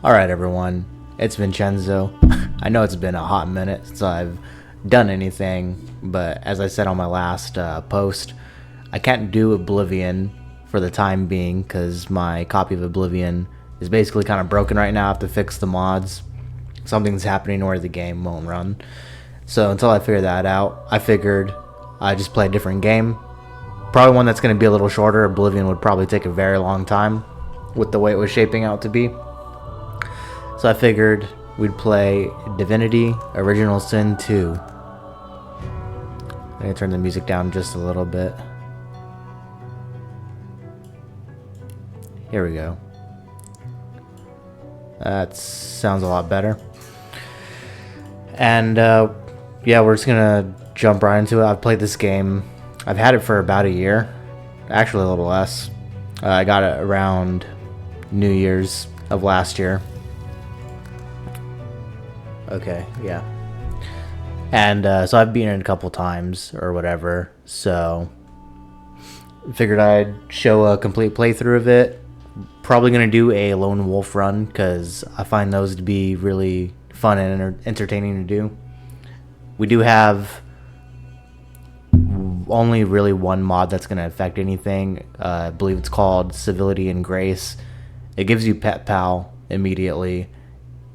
Alright everyone, it's Vincenzo. I know it's been a hot minute since I've done anything, but as I said on my last post, I can't do Oblivion for the time being because my copy of Oblivion is basically kind of broken right now. I have to fix the mods. Something's happening where the game won't run. So until I figure that out, I figured I'd just play a different game. Probably one that's going to be a little shorter. Oblivion would probably take a very long time with the way it was shaping out to be. So I figured we'd play Divinity Original Sin 2. I'm going to turn the music down just a little bit. Here we go. That sounds a lot better. And yeah, we're just going to jump right into it. I've played this game. I've had it for about a year. Actually a little less. I got it around New Year's of last year. Okay, yeah. And so I've beaten it a couple times or whatever, so figured I'd show a complete playthrough of it. Probably going to do a lone wolf run because I find those to be really fun and entertaining to do. We do have only really one mod that's going to affect anything. I believe it's called Civility and Grace. It gives you Pet Pal immediately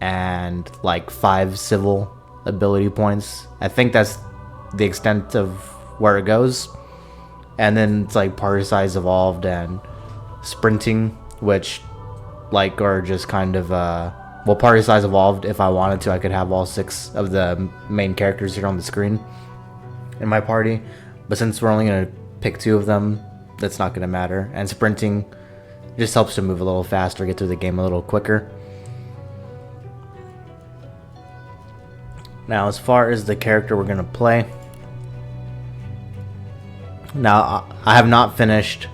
and like 5 civil ability points. I think that's the extent of where it goes. And then it's like party size evolved and sprinting, which like are just kind of well, party size evolved. If I wanted to, I could have all 6 of the main characters here on the screen in my party, but since we're only going to pick 2 of them, that's not going to matter. And sprinting just helps to move a little faster, get through the game a little quicker. Now, as far as the character we're going to play, now I have not finished.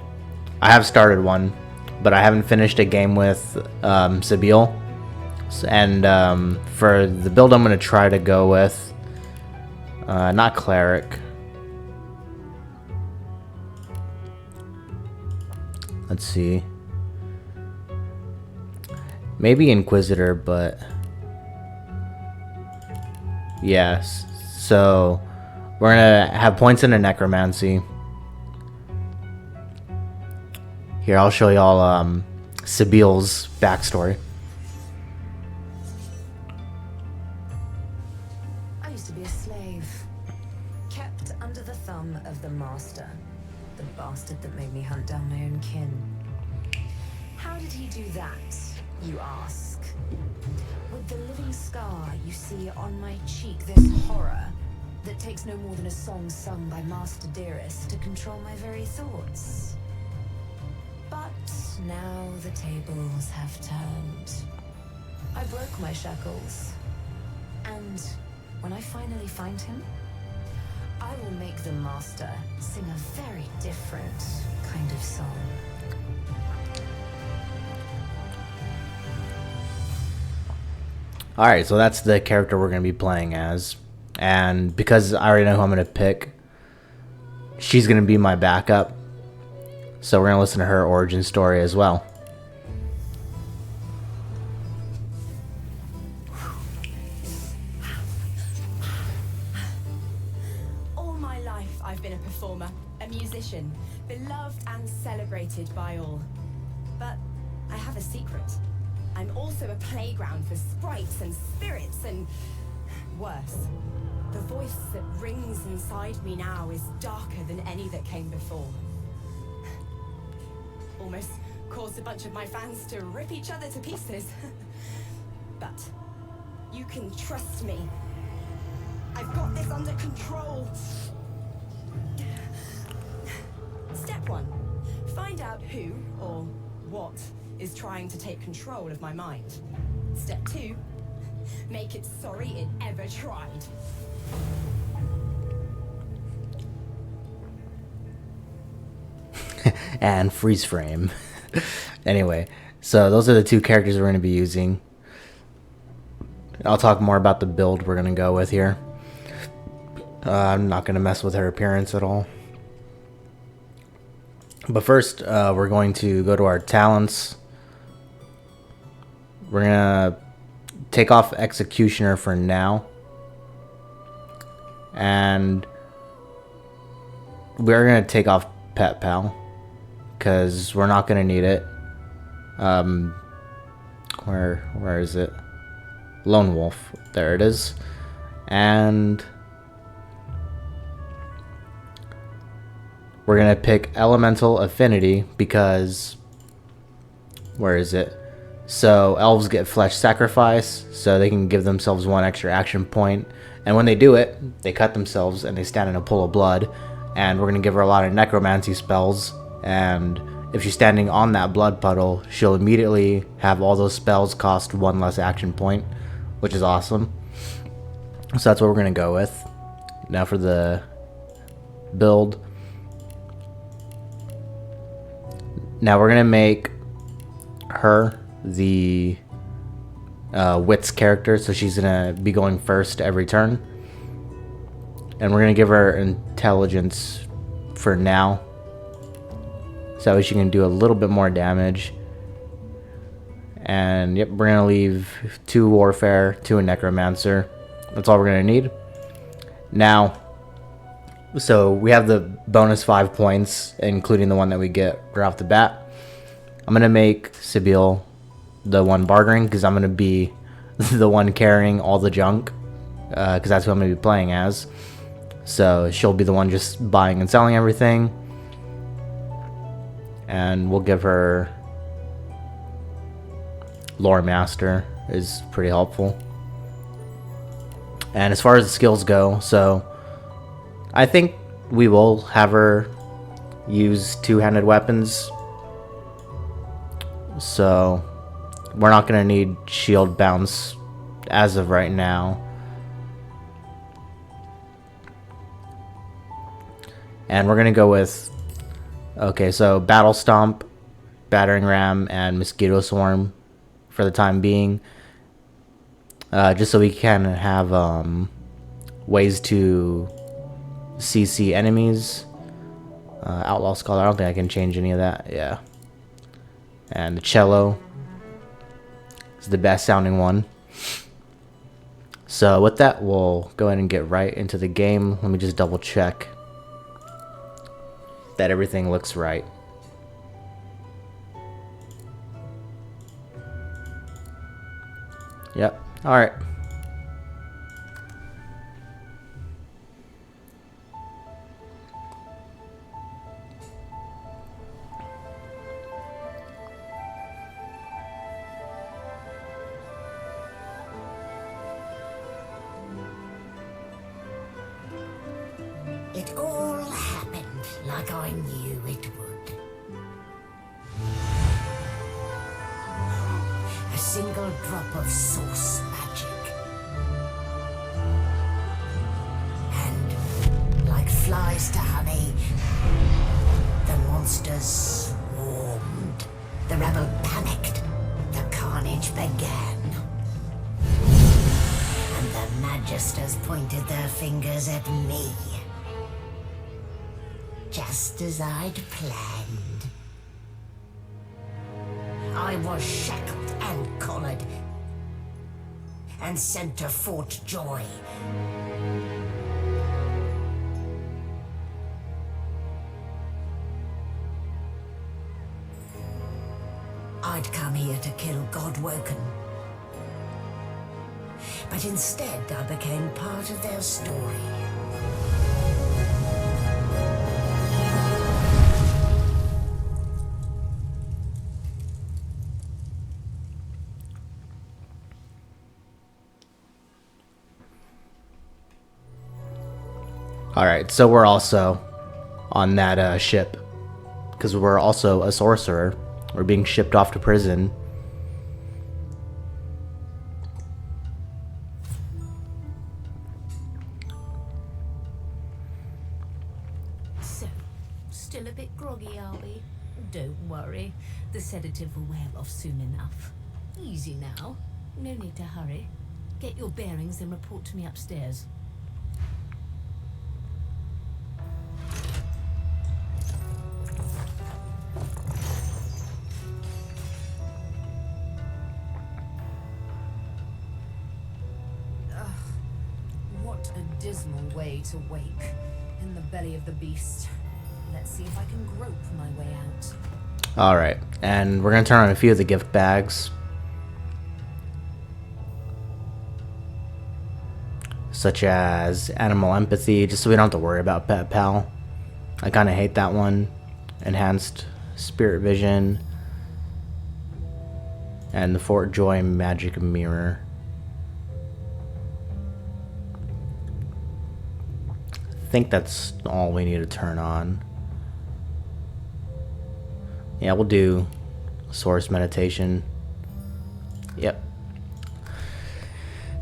I have started one, but I haven't finished a game with Sabile. And for the build I'm going to try to go with, not Cleric. Let's see. Maybe Inquisitor, but yes. So we're gonna have points in a Necromancy. Here, I'll show y'all Sabile's backstory. I used to be a slave, kept under the thumb of the master, the bastard that made me hunt down my own kin. How did he do that, you ask? With the living scar you see on my cheek, this horror that takes no more than a song sung by Master Dearest to control my very thoughts. But now the tables have turned. I broke my shackles, and when I finally find him, I will make the master sing a very different kind of song. Alright, so that's the character we're going to be playing as. And because I already know who I'm going to pick, she's going to be my backup. So we're going to listen to her origin story as well. All my life I've been a performer, a musician, beloved and celebrated by all. But I have a secret. I'm also a playground for sprites and spirits and worse. The voice that rings inside me now is darker than any that came before. Almost caused a bunch of my fans to rip each other to pieces. But you can trust me. I've got this under control. Step 1. Find out who or what is trying to take control of my mind. Step 2. Make it sorry it ever tried. And freeze frame. Anyway, so those are the 2 characters we're going to be using. I'll talk more about the build we're going to go with here. I'm not going to mess with her appearance at all. But first, we're going to go to our talents. We're gonna take off Executioner for now. And we're gonna take off Pet Pal, because we're not gonna need it. Where is it? Lone Wolf. There it is. And we're gonna pick Elemental Affinity because where is it? So elves get flesh sacrifice, so they can give themselves 1 extra action point. And when they do it, they cut themselves and they stand in a pool of blood. And we're gonna give her a lot of necromancy spells. And if she's standing on that blood puddle, she'll immediately have all those spells cost 1 less action point, which is awesome. So that's what we're gonna go with. Now for the build. Now we're gonna make her the wits character, so she's gonna be going first every turn, and we're gonna give her intelligence for now, so that way she can do a little bit more damage. And yep, we're gonna leave 2 warfare, 2 a necromancer. That's all we're gonna need. Now, so we have the bonus 5 points, including the one that we get right off the bat. I'm gonna make Sibyl the one bartering, because I'm gonna be the one carrying all the junk, because that's who I'm gonna be playing as. So she'll be the one just buying and selling everything, and we'll give her Lore Master is pretty helpful. And as far as the skills go, so I think we will have her use 2-handed weapons. So we're not going to need shield bounce as of right now. And we're going to go with, okay, so Battle Stomp, Battering Ram, and Mosquito Swarm for the time being. Just so we can have ways to CC enemies. Outlaw Scholar, I don't think I can change any of that. Yeah. And the cello is the best sounding one. So with that, we'll go ahead and get right into the game. Let me just double check that everything looks right. Yep. Alright. It all happened like I knew it would. A single drop of source magic. And like flies to honey, the monsters swarmed. The rebel panicked. The carnage began. And the magisters pointed their fingers at me. Just as I'd planned. I was shackled and collared and sent to Fort Joy. I'd come here to kill Godwoken. But instead I became part of their story. Alright, so we're also on that ship, because we're also a sorcerer. We're being shipped off to prison. So, still a bit groggy, are we? Don't worry, the sedative will wear off soon enough. Easy now, no need to hurry. Get your bearings and report to me upstairs. dismal way to wake. In the belly of the beast. Let's see if I can grope my way out. Alright, and we're gonna turn on a few of the gift bags. Such as animal empathy, just so we don't have to worry about Pet Pal. I kinda hate that one. Enhanced spirit vision. And the Fort Joy magic mirror. I think that's all we need to turn on. Yeah, we'll do source meditation. Yep.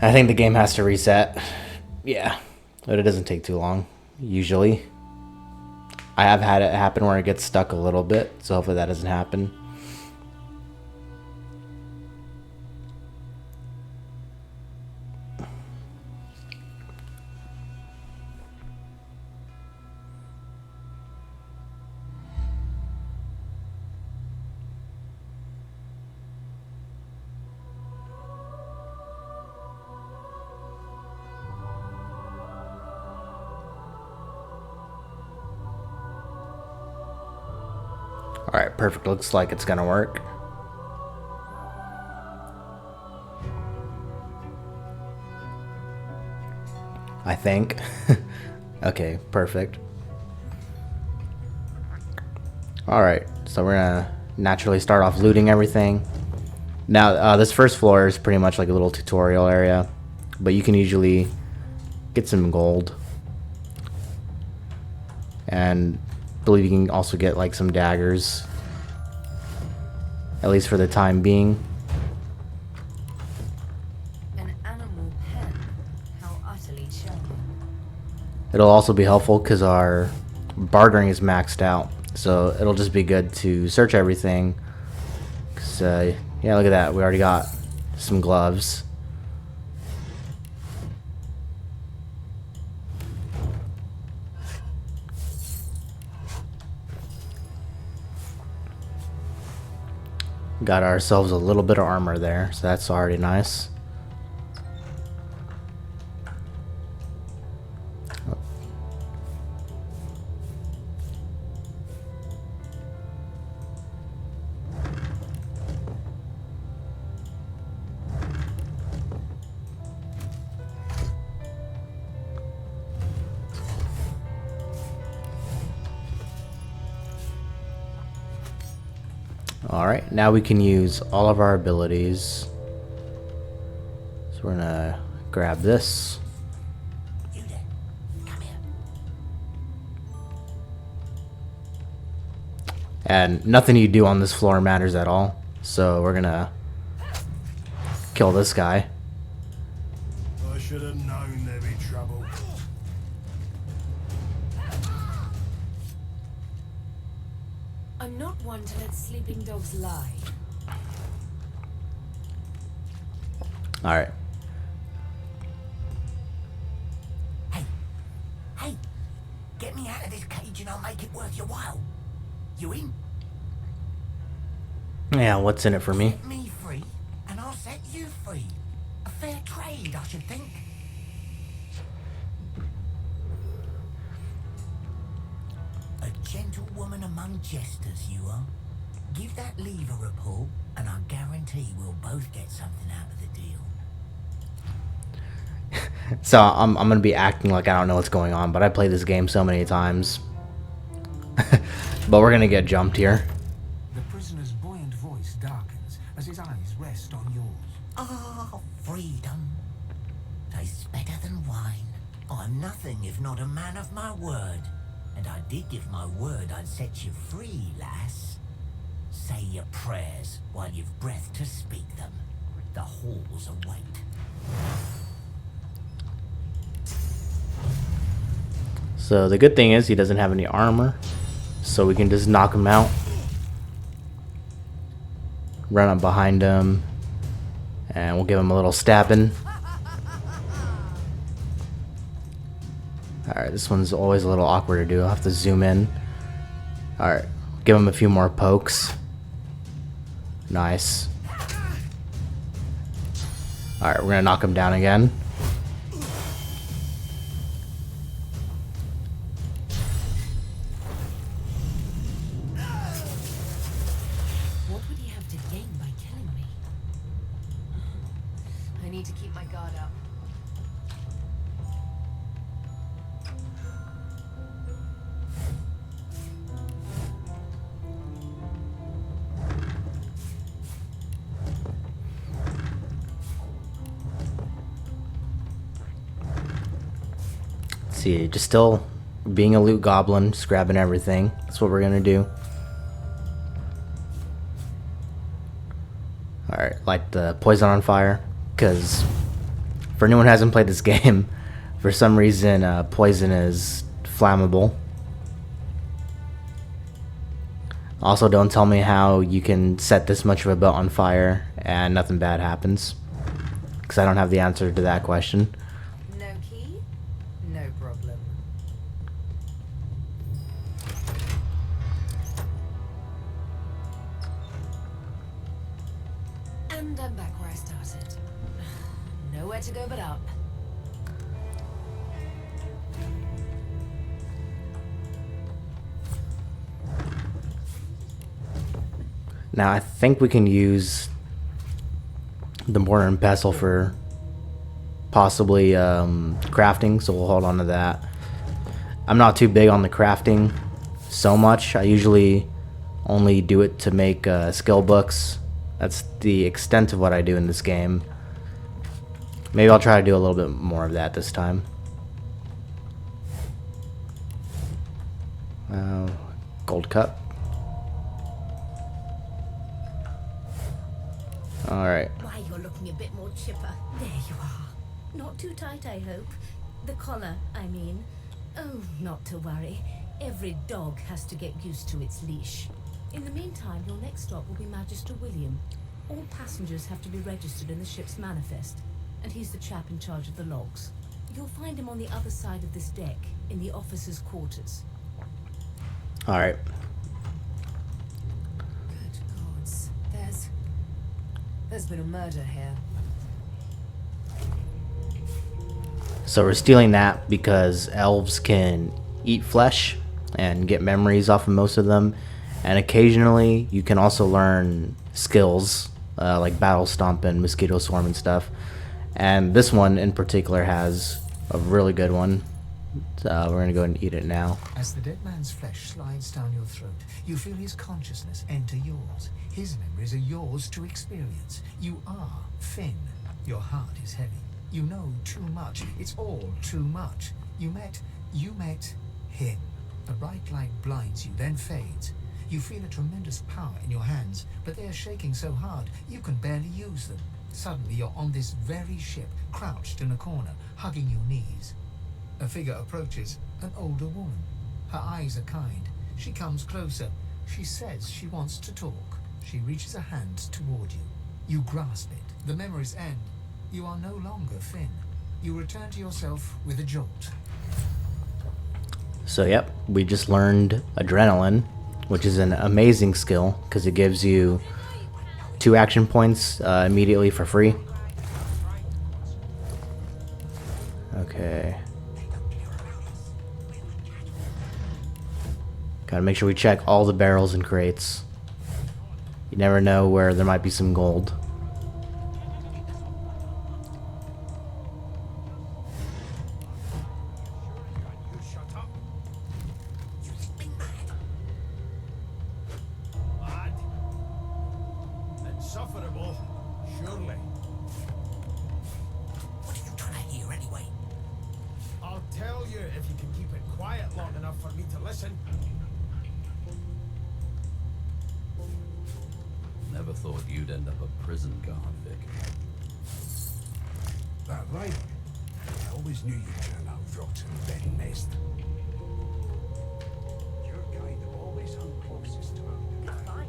I think the game has to reset. Yeah, but it doesn't take too long, usually. I have had it happen where it gets stuck a little bit, so hopefully that doesn't happen. Alright, perfect. Looks like it's gonna work. I think. Okay, perfect. Alright, so we're gonna naturally start off looting everything. Now, this first floor is pretty much like a little tutorial area, but you can usually get some gold. And I believe you can also get like some daggers, at least for the time being. An animal pen. How utterly charming. It'll also be helpful because our bartering is maxed out, so it'll just be good to search everything. Cause yeah, look at that, we already got some gloves. Got ourselves a little bit of armor there, so that's already nice. Alright, now we can use all of our abilities. So we're gonna grab this. You there. Come here. And nothing you do on this floor matters at all. So we're gonna kill this guy. I should have known there'd be trouble. I'm not one to let sleeping dogs lie. Alright. Hey, get me out of this cage and I'll make it worth your while. You in? Yeah, what's in it for me? Set me free and I'll set you free. A fair trade, I should think. A gentlewoman among jesters, you are. Give that lever a pull, and I guarantee we'll both get something out of the deal. So I'm gonna be acting like I don't know what's going on, but I played this game so many times. But we're gonna get jumped here. The prisoner's buoyant voice darkens as his eyes rest on yours. Ah, freedom. Tastes better than wine. I'm nothing if not a man of my word. And I did give my word I'd set you free, lass. Say your prayers while you've breath to speak them. The halls await. So the good thing is he doesn't have any armor, so we can just knock him out. Run up behind him, and we'll give him a little stabbing. Alright, this one's always a little awkward to do. I'll have to zoom in. Alright, give him a few more pokes. Nice. Alright, we're gonna knock him down again. I need to keep my guard up. See, just still being a loot goblin, just grabbing everything. That's what we're gonna do. Alright, light the poison on fire, because for anyone who hasn't played this game, for some reason poison is flammable. Also, don't tell me how you can set this much of a belt on fire and nothing bad happens, because I don't have the answer to that question. No key? No problem. And I'm back where I started. Nowhere to go but up. Now I think we can use the mortar and pestle for possibly crafting, so we'll hold on to that. I'm not too big on the crafting so much. I usually only do it to make skill books. That's the extent of what I do in this game. Maybe I'll try to do a little bit more of that this time. Gold cup. Alright. Why, you're looking a bit more chipper. There you are. Not too tight, I hope. The collar, I mean. Oh, not to worry. Every dog has to get used to its leash. In the meantime, your next stop will be Magister William. All passengers have to be registered in the ship's manifest, and he's the chap in charge of the logs. You'll find him on the other side of this deck, in the officers' quarters. Alright. Good gods. There's been a murder here. So we're stealing that because elves can eat flesh and get memories off of most of them. And occasionally you can also learn skills like battle stomp and mosquito swarm and stuff. And this one in particular has a really good one. So we're going to go ahead and eat it now. As the dead man's flesh slides down your throat, you feel his consciousness enter yours. His memories are yours to experience. You are Finn. Your heart is heavy. You know too much. It's all too much. You met him. A bright light blinds you, then fades. You feel a tremendous power in your hands, but they are shaking so hard you can barely use them. Suddenly you're on this very ship, crouched in a corner, hugging your knees. A figure approaches, an older woman. Her eyes are kind. She comes closer. She says she wants to talk. She reaches a hand toward you. You grasp it. The memories end. You are no longer Finn. You return to yourself with a jolt. So yep, we just learned Adrenaline, which is an amazing skill because it gives you 2 action points immediately for free. Okay. Gotta make sure we check all the barrels and crates. You never know where there might be some gold. You shut up. You think me mad? Mad? Insufferable, surely. What are you trying to hear anyway? I'll tell you if you can keep it quiet long enough for me to listen. Never thought you'd end up a prison guard, Vic. That right? I always knew you'd turn out rotten Ben Nest. Your kind have always hung closest to our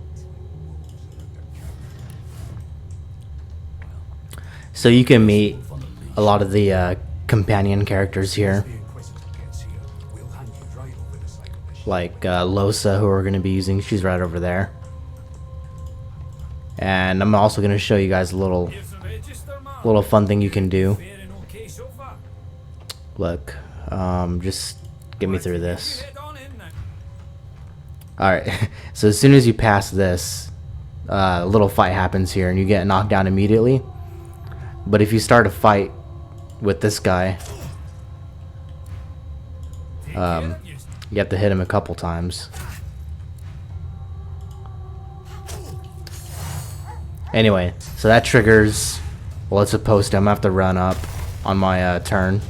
So you can meet a lot of the companion characters here, like Losa, who we're going to be using. She's right over there. And I'm also going to show you guys a little fun thing you can do. Look, just get me through this. Alright, so as soon as you pass this, a little fight happens here and you get knocked down immediately. But if you start a fight with this guy, you have to hit him a couple times. Anyway, so that triggers, well, it's supposed to, I'm gonna have to run up on my turn.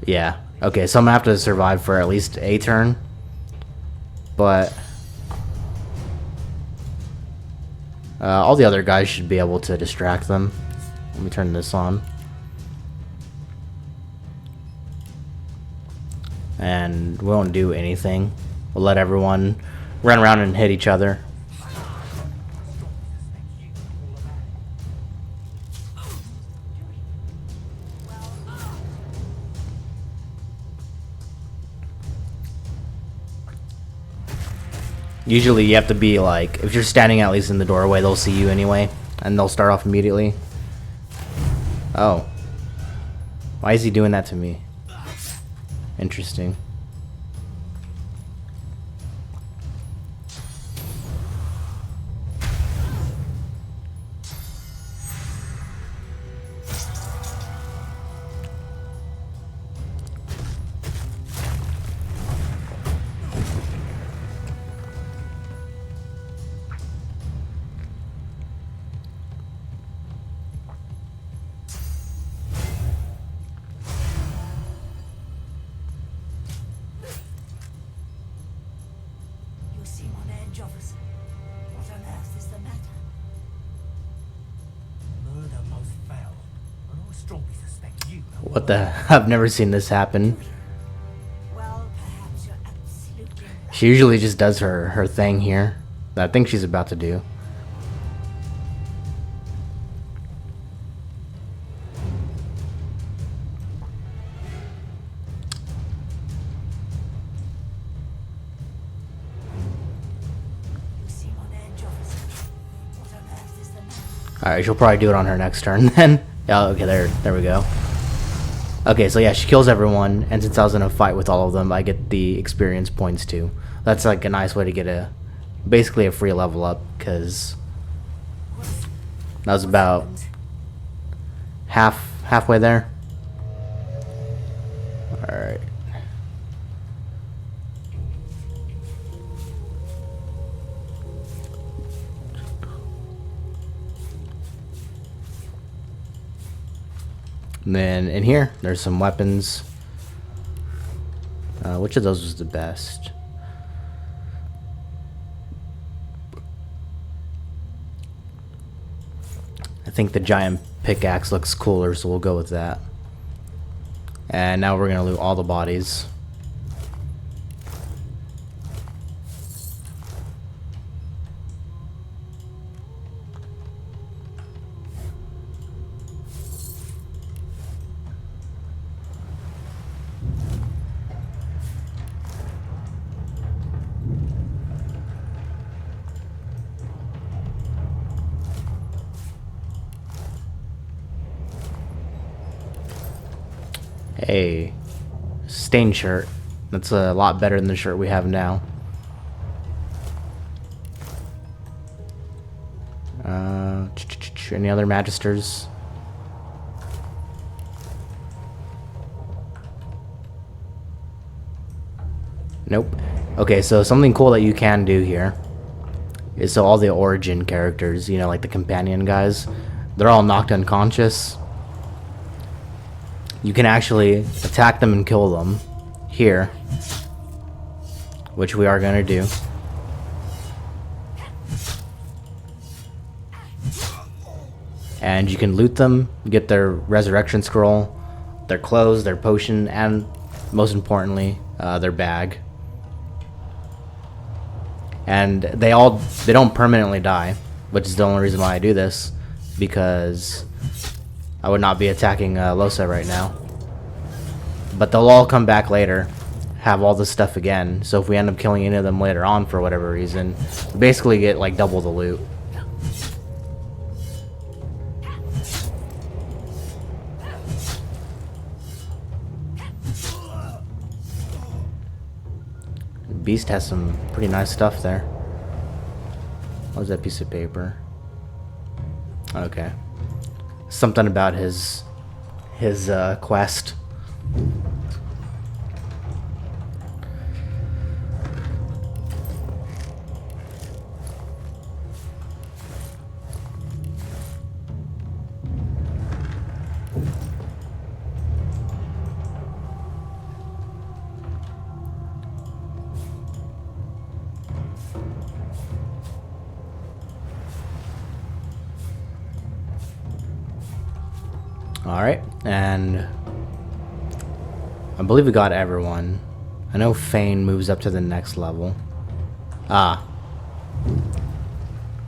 Yeah, okay, so I'm gonna have to survive for at least a turn. But all the other guys should be able to distract them. Let me turn this on. And we won't do anything. We'll let everyone run around and hit each other. Usually you have to be like, if you're standing at least in the doorway, they'll see you anyway, and they'll start off immediately. Oh. Why is he doing that to me? Interesting. You seem on edge, officer. What on earth is the matter? Murder most foul. And I strongly suspect you. What the? I've never seen this happen. Well, perhaps you're absolutely right. She usually just does her thing here that I think she's about to do. You seem on edge, officer. What on earth is the matter? Alright, she'll probably do it on her next turn then. Yeah, okay, there we go. Okay, so yeah, she kills everyone, and since I was in a fight with all of them, I get the experience points too. That's like a nice way to get basically a free level up, because that was about halfway there. Alright. And then in here, there's some weapons. Which of those was the best? I think the giant pickaxe looks cooler, so we'll go with that. And now we're gonna loot all the bodies. A stained shirt. That's a lot better than the shirt we have now. Any other magisters? Nope. Okay, so something cool that you can do here is, so all the origin characters, you know, like the companion guys, they're all knocked unconscious. You can actually attack them and kill them here, which we are going to do. And you can loot them, get their resurrection scroll, their clothes, their potion, and most importantly, their bag. And they don't permanently die, which is the only reason why I do this, because I would not be attacking Losa right now. But they'll all come back later, have all this stuff again, so if we end up killing any of them later on for whatever reason, we basically get like double the loot. Beast has some pretty nice stuff there. What was that piece of paper? Okay. Something about his quest. Alright, and I believe we got everyone. I know Fane moves up to the next level. Ah.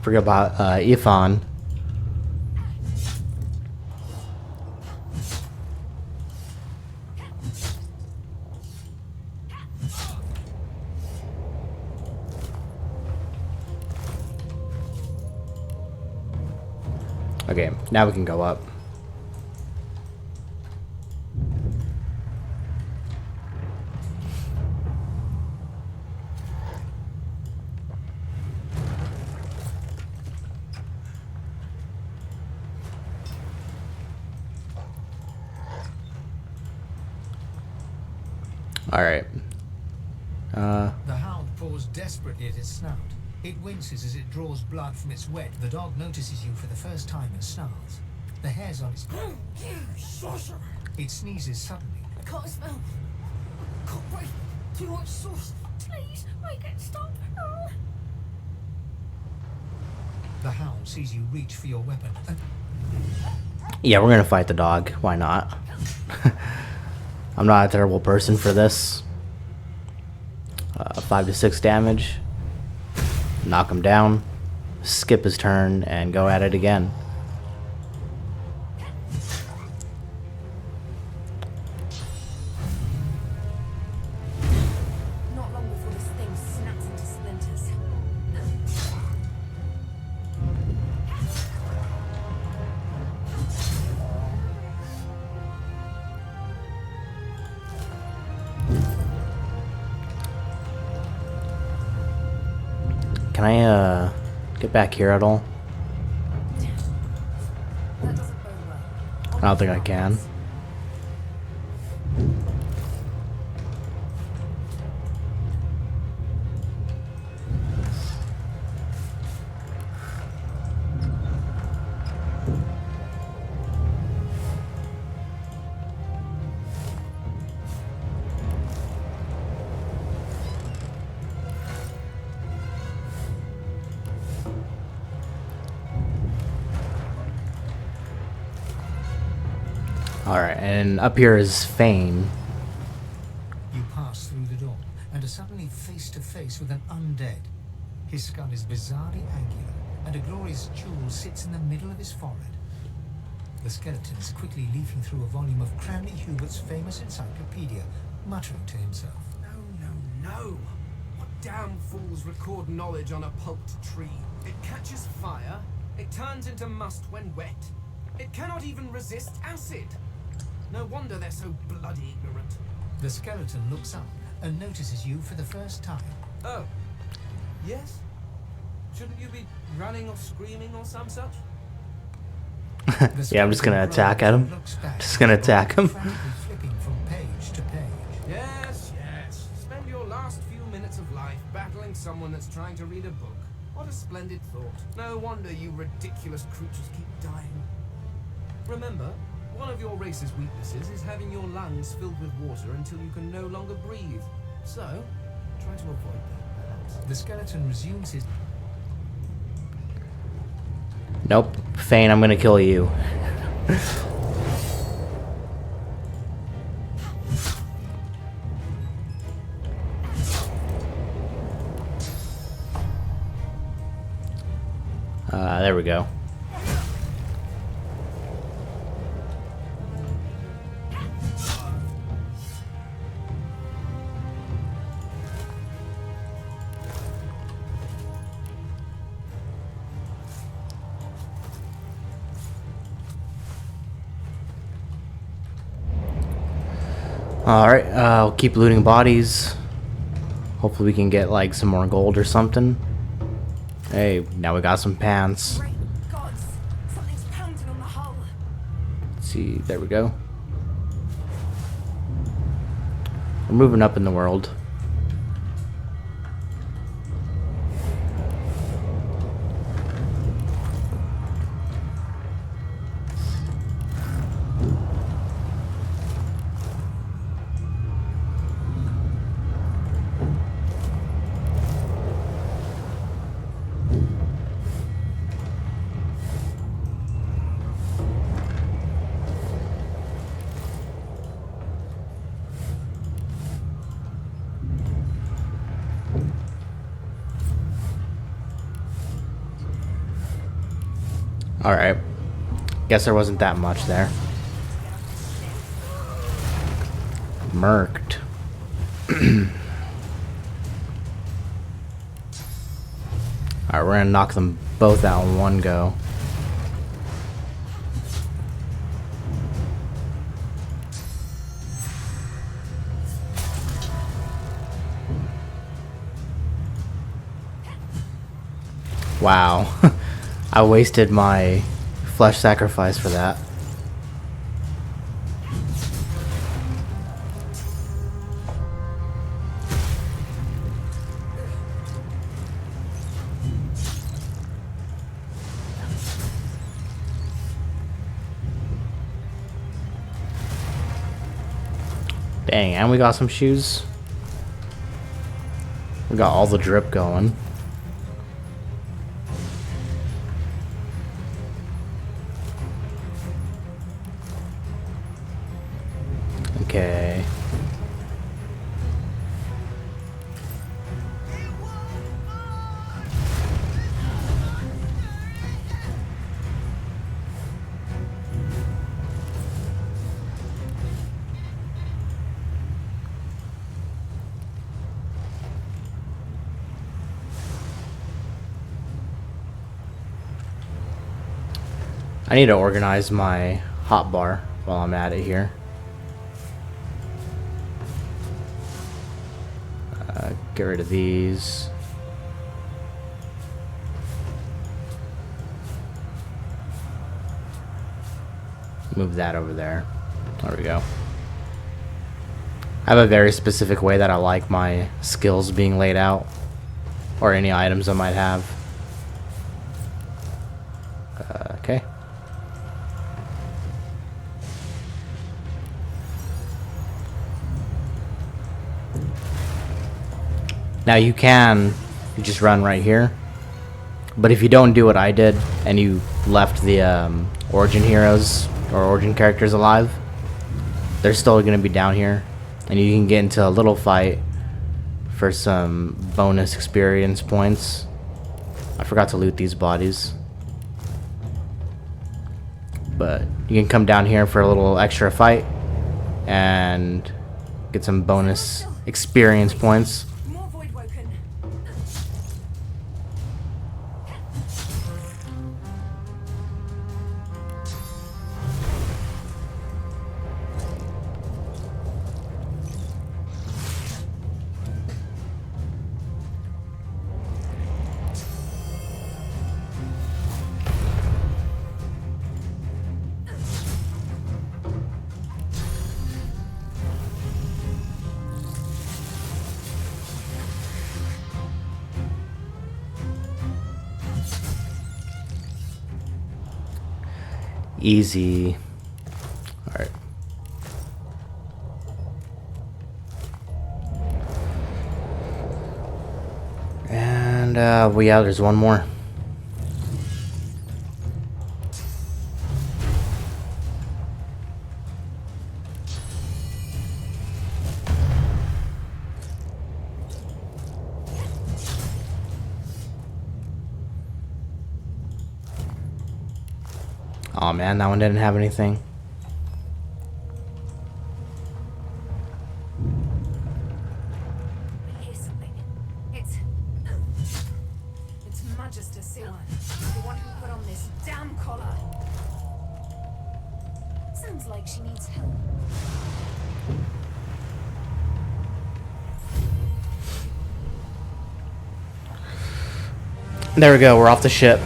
Forget about Ifan. Okay, now we can go up. Alright. The hound paws desperately at its snout. It winces as it draws blood from its wet. The dog notices you for the first time and snarls. The hairs on its back. It sneezes suddenly. I can't smell. I can't breathe. Too much sauce. Please, make it stop. Oh. The hound sees you reach for your weapon and Yeah, we're gonna fight the dog. Why not? I'm not a terrible person for this. 5 to 6 damage. Knock him down. Skip his turn and go at it again. Not long before this thing snaps into splinters. Can I get back here at all? That doesn't bode well. I don't think I can. Alright, and up here is Fane. you pass through the door and are suddenly face to face with an undead. His skull is bizarrely angular, and a glorious jewel sits in the middle of his forehead. The skeleton is quickly leafing through a volume of Cranley Hubert's famous encyclopedia, muttering to himself. No. What damn fools record knowledge on a pulped tree? It catches fire. It turns into must when wet. It cannot even resist acid. No wonder they're so bloody ignorant. The skeleton looks up and notices you for the first time. Oh. Yes? Shouldn't you be running or screaming or some such? The Yeah, I'm just gonna skeleton attack grows at and him. looks back, Just gonna attack him. frantically flipping from page to page. Yes. Spend your last few minutes of life battling someone that's trying to read a book. What a splendid thought. No wonder you ridiculous creatures keep dying. Remember, one of your race's weaknesses is having your lungs filled with water until you can no longer breathe. So, try to avoid that, perhaps. The skeleton resumes his... Nope. Fane, I'm gonna kill you. There we go. Alright, I'll keep looting bodies. Hopefully we can get like some more gold or something. Hey, now we got some pants. Great gods! Something's see, there we go. We're moving up in the world. Alright. Guess there wasn't that much there. Murked. Alright, we're gonna knock them both out in one go. Wow. I wasted my flesh sacrifice for that. Dang, and we got some shoes. We got all the drip going. Okay. I need to organize my hotbar while I'm at it here. Get rid of these. Move that over there. There we go. I have a very specific way that I like my skills being laid out, or any items I might have. Okay. Now you just run right here, but if you don't do what I did and you left the origin heroes or origin characters alive, they're still going to be down here, and you can get into a little fight for some bonus experience points. I forgot to loot these bodies, but you can come down here for a little extra fight and get some bonus experience points. Easy. Alright. And, well, yeah, there's one more. Oh man, that one didn't have anything. Here's something. It's Magister Siwan, the one who put on this damn collar. Sounds like she needs help. There we go, we're off the ship.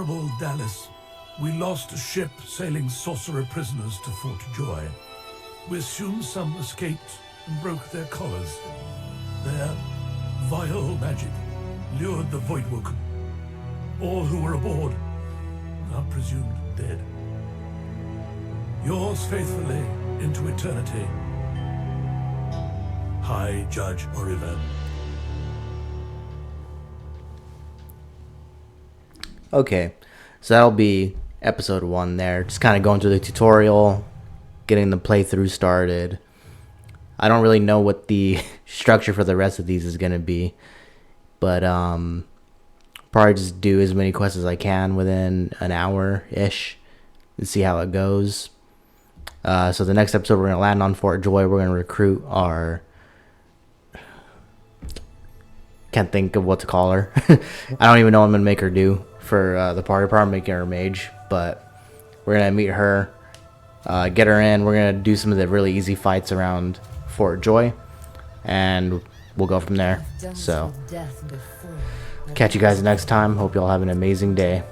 Honorable Dallas, we lost a ship sailing sorcerer prisoners to Fort Joy. We assume some escaped and broke their collars. Their vile magic lured the Voidwoken. All who were aboard are presumed dead. Yours faithfully into eternity, High Judge Orivan. Okay, so that'll be episode 1 there. Just kind of going through the tutorial, getting the playthrough started. I don't really know what the structure for the rest of these is going to be, but probably just do as many quests as I can within an hour-ish and see how it goes. So the next episode, we're going to land on Fort Joy. We're going to recruit our... Can't think of what to call her. I don't even know what I'm going to make her do for the party. Probably making her a mage, but we're going to meet her, get her in. We're going to do some of the really easy fights around Fort Joy, and we'll go from there. So, catch you guys next time. Hope you all have an amazing day.